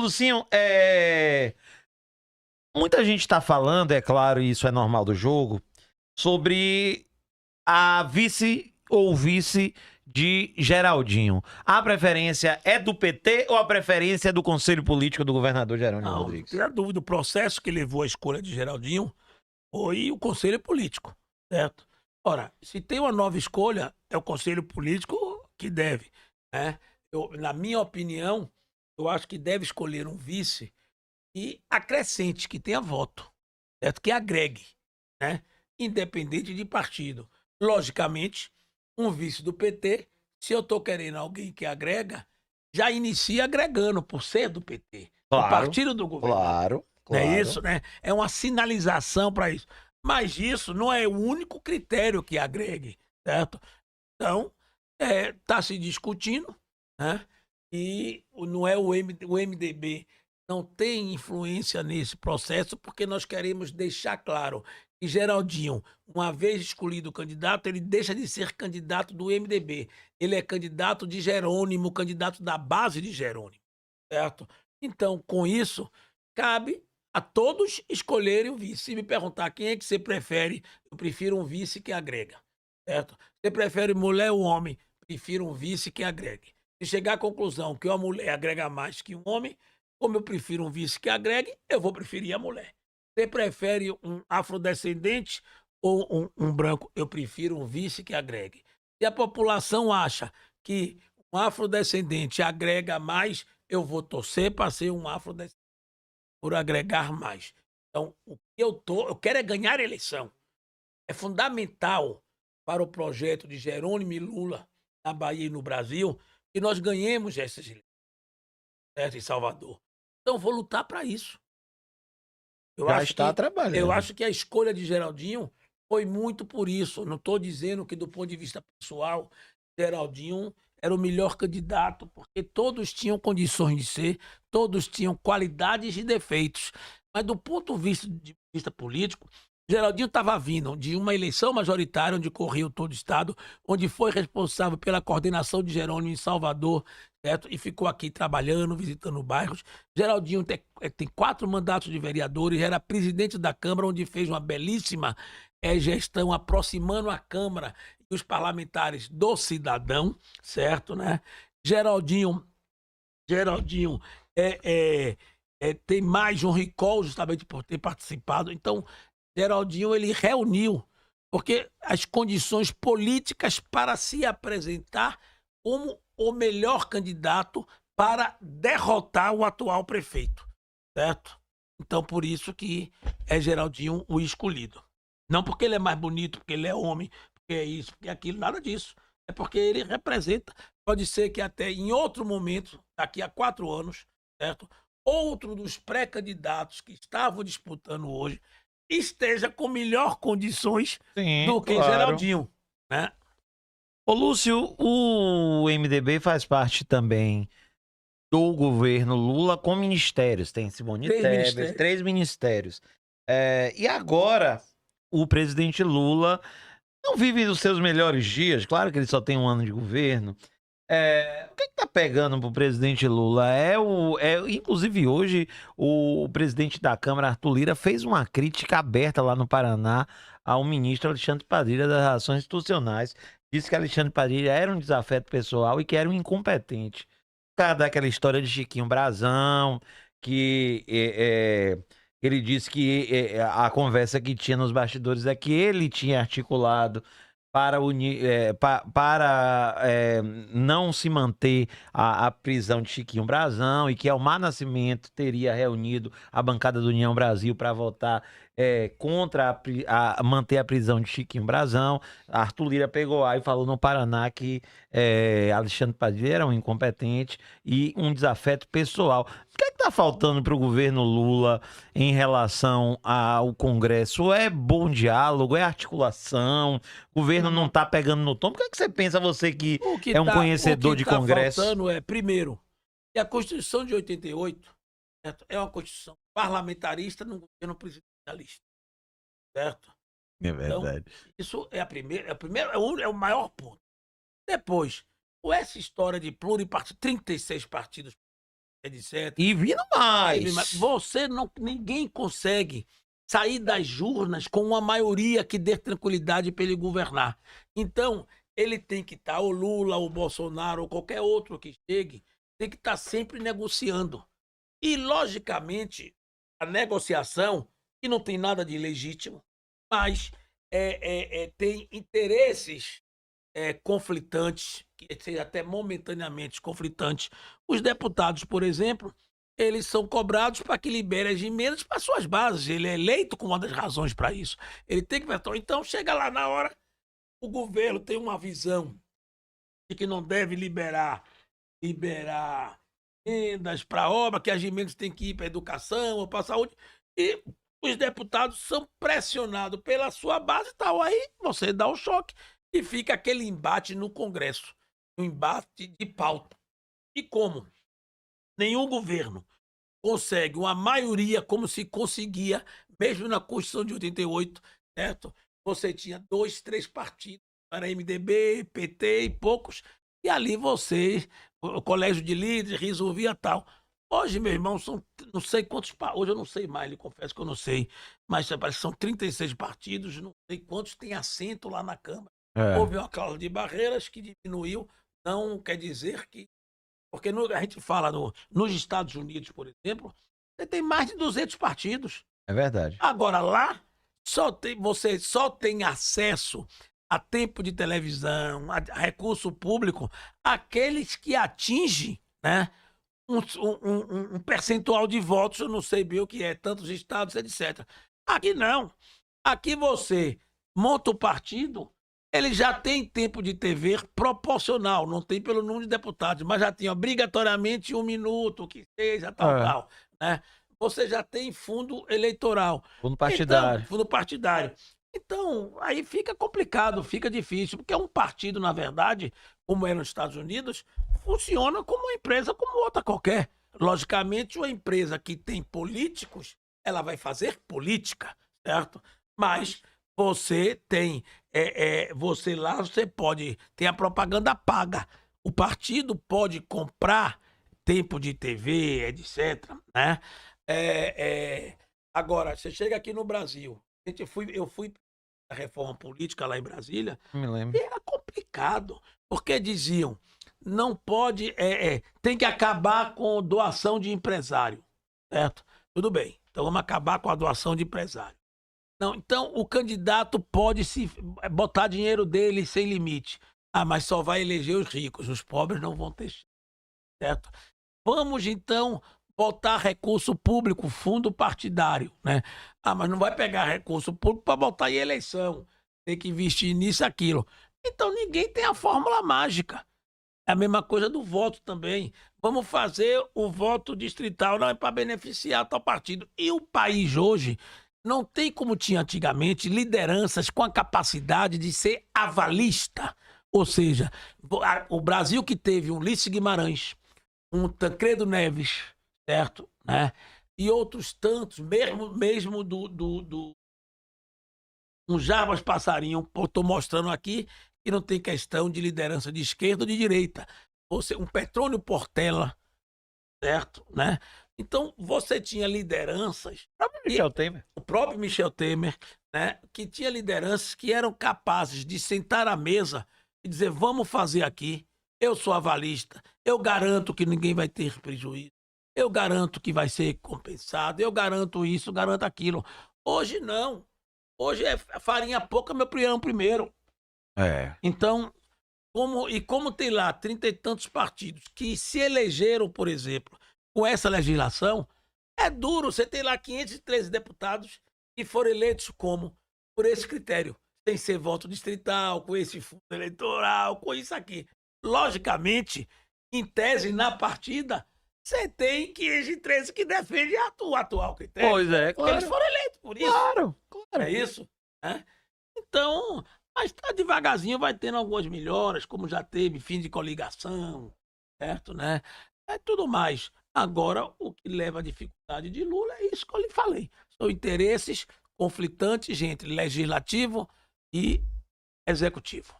Lucinho, muita gente está falando, é claro, e isso é normal do jogo, sobre a vice ou vice de Geraldinho. A preferência é do PT ou a preferência é do Conselho Político do governador Jerônimo Não Rodrigues? tenha dúvida, o processo que levou à escolha de Geraldinho foi o Conselho Político, certo? Ora, se tem uma nova escolha, é o Conselho Político que deve, né? Na minha opinião, eu acho que deve escolher um vice e acrescente, que tenha voto, certo? Que agregue, né? Independente de partido. Logicamente, um vice do PT, se eu estou querendo alguém que agrega, já inicia agregando, por ser do PT, do Claro, partido do governador. claro, Não é claro. isso, né? É uma sinalização para isso. Mas isso não é o único critério que agregue, certo? Então, está se discutindo, né? E não é o MDB não tem influência nesse processo, porque nós queremos deixar claro que Geraldinho, uma vez escolhido o candidato, ele deixa de ser candidato do MDB. Ele é candidato de Jerônimo, candidato da base de Jerônimo, certo? Então, com isso, cabe a todos escolherem o vice. Se me perguntar quem é que você prefere, eu prefiro um vice que agrega, certo? Você prefere mulher ou homem? Prefiro um vice que agregue. Se chegar à conclusão que uma mulher agrega mais que um homem, como eu prefiro um vice que agregue, eu vou preferir a mulher. Você prefere um afrodescendente ou um branco? Eu prefiro um vice que agregue. Se a população acha que um afrodescendente agrega mais, eu vou torcer para ser um afrodescendente por agregar mais. Então, o que eu quero é ganhar a eleição. É fundamental para o projeto de Jerônimo e Lula na Bahia e no Brasil que nós ganhemos essas eleições, certo? Em Salvador. Então, vou lutar para isso. Eu Já acho está que eu trabalhando. acho que a escolha de Geraldinho foi muito por isso. Não estou dizendo que, do ponto de vista pessoal, Geraldinho era o melhor candidato, porque todos tinham condições de ser, todos tinham qualidades e defeitos. Mas, do ponto de vista político, Geraldinho estava vindo de uma eleição majoritária, onde correu todo o Estado, onde foi responsável pela coordenação de Jerônimo em Salvador, certo? E ficou aqui trabalhando, visitando bairros. Geraldinho tem 4 mandatos de vereadores, era presidente da Câmara, onde fez uma belíssima gestão, aproximando a Câmara e os parlamentares do cidadão, certo, né? Geraldinho tem mais um recall justamente por ter participado. Então, Geraldinho, ele reuniu, porque as condições políticas para se apresentar como o melhor candidato para derrotar o atual prefeito, certo? Então, por isso que é Geraldinho o escolhido. Não porque ele é mais bonito, porque ele é homem, porque é isso, porque é aquilo, nada disso. É porque ele representa, pode ser que até em outro momento, daqui a 4 anos, certo? Outro dos pré-candidatos que estavam disputando hoje esteja com melhor condições Sim, do que claro. Geraldinho, né? Ô, Lúcio, o MDB faz parte também do governo Lula com ministérios. Tem Simone 3 Tebet, ministérios. 3 ministérios. E agora, o presidente Lula não vive os seus melhores dias. Claro que ele só tem 1 ano de governo. O que tá pegando pro presidente Lula? Inclusive hoje, o presidente da Câmara, Arthur Lira, fez uma crítica aberta lá no Paraná ao ministro Alexandre Padilha das Relações Institucionais. Disse que Alexandre Padilha era um desafeto pessoal e que era um incompetente. Por causa daquela história de Chiquinho Brasão, que ele disse que a conversa que tinha nos bastidores é que ele tinha articulado para, não se manter a prisão de Chiquinho Brasão e que Elmar Nascimento teria reunido a bancada do União Brasil para votar contra a manter a prisão de Chiquinho Brasão. Arthur Lira pegou aí e falou no Paraná que Alexandre Padilha era um incompetente e um desafeto pessoal. O que é que tá faltando para o governo Lula em relação ao Congresso? É bom diálogo? É articulação? O governo não tá pegando no tom? Por que você pensa, você que é um O conhecedor que de está Congresso? faltando é, primeiro, que a Constituição de 88, certo? É uma Constituição parlamentarista num governo presidencialista, certo? É Então, verdade. isso é o maior ponto. Depois, com essa história de pluripartido, 36 partidos, etc. E vindo mais. Ninguém consegue sair das urnas com uma maioria que dê tranquilidade para ele governar. Então, ele tem que estar, o Lula, o Bolsonaro, ou qualquer outro que chegue, tem que estar sempre negociando. E, logicamente, a negociação, que não tem nada de ilegítimo, mas tem interesses conflitantes, que seja até momentaneamente conflitantes. Os deputados, por exemplo, eles são cobrados para que libere as emendas para suas bases. Ele é eleito com uma das razões para isso. Ele tem que... Então, chega lá na hora, o governo tem uma visão de que não deve liberar emendas para obra, que as emendas têm que ir para a educação ou para a saúde, e os deputados são pressionados pela sua base e tal. Aí você dá o choque e fica aquele embate no Congresso, um embate de pauta. E como nenhum governo consegue uma maioria como se conseguia, mesmo na Constituição de 88, certo? Você tinha 2, 3 partidos, era MDB, PT e poucos, e ali você, o colégio de líderes, resolvia tal. Hoje, meu irmão, são não sei quantos, hoje eu não sei mais, lhe confesso que eu não sei, mas parece que são 36 partidos, não sei quantos tem assento lá na Câmara. Houve uma cláusula de barreiras que diminuiu, não quer dizer que... Porque a gente fala nos Estados Unidos, por exemplo, você tem mais de 200 partidos. É verdade. Agora, lá, você só tem acesso a tempo de televisão, a recurso público, aqueles que atingem, né, um percentual de votos, eu não sei bem o que é, tantos estados, etc. Aqui não. Aqui você monta o partido, ele já tem tempo de TV proporcional, não tem pelo número de deputados, mas já tem obrigatoriamente 1 minuto, que seja, tal, né? Você já tem fundo eleitoral. Fundo partidário. Então, fundo partidário. Então, aí fica complicado, fica difícil, porque um partido, na verdade, como é nos Estados Unidos, funciona como uma empresa como outra qualquer. Logicamente, uma empresa que tem políticos, ela vai fazer política, certo? Mas você tem, você lá, você pode ter a propaganda paga. O partido pode comprar tempo de TV, etc, né? Agora, você chega aqui no Brasil, eu fui a reforma política lá em Brasília, Me lembro. e era complicado, porque diziam, não pode, tem que acabar com doação de empresário, certo? Tudo bem, então vamos acabar com a doação de empresário. Não, então o candidato pode se botar dinheiro dele sem limite. Ah, mas só vai eleger os ricos, os pobres não vão ter, certo? Vamos então botar recurso público, fundo partidário, né? Ah, mas não vai pegar recurso público para botar em eleição. Tem que investir nisso, aquilo. Então ninguém tem a fórmula mágica. É a mesma coisa do voto também. Vamos fazer o voto distrital, não é para beneficiar tal partido. E o país hoje não tem, como tinha antigamente, lideranças com a capacidade de ser avalista. Ou seja, o Brasil que teve um Ulisses Guimarães, um Tancredo Neves, certo? Né? E outros tantos, mesmo um Jarbas Passarinho, estou mostrando aqui que não tem questão de liderança de esquerda ou de direita. Um Petrônio Portela, certo? Né? Então, você tinha lideranças... O próprio Michel Temer, né? Que tinha lideranças que eram capazes de sentar à mesa e dizer, vamos fazer aqui, eu sou avalista, eu garanto que ninguém vai ter prejuízo, eu garanto que vai ser compensado, eu garanto isso, garanto aquilo. Hoje não. Hoje é farinha pouca, meu prião primeiro. Então, como tem lá 30 e tantos partidos que se elegeram, por exemplo, com essa legislação, é duro. Você tem lá 513 deputados que foram eleitos como? Por esse critério. Sem ser voto distrital, com esse fundo eleitoral, com isso aqui. Logicamente, em tese, na partida, você tem 513 que defendem o atual critério. Pois é, claro. Eles foram eleitos por isso. Claro. É isso? Né? Então, mas devagarzinho vai tendo algumas melhoras, como já teve fim de coligação, certo, né? É tudo mais. Agora, o que leva à dificuldade de Lula é isso que eu lhe falei. São interesses conflitantes entre legislativo e executivo.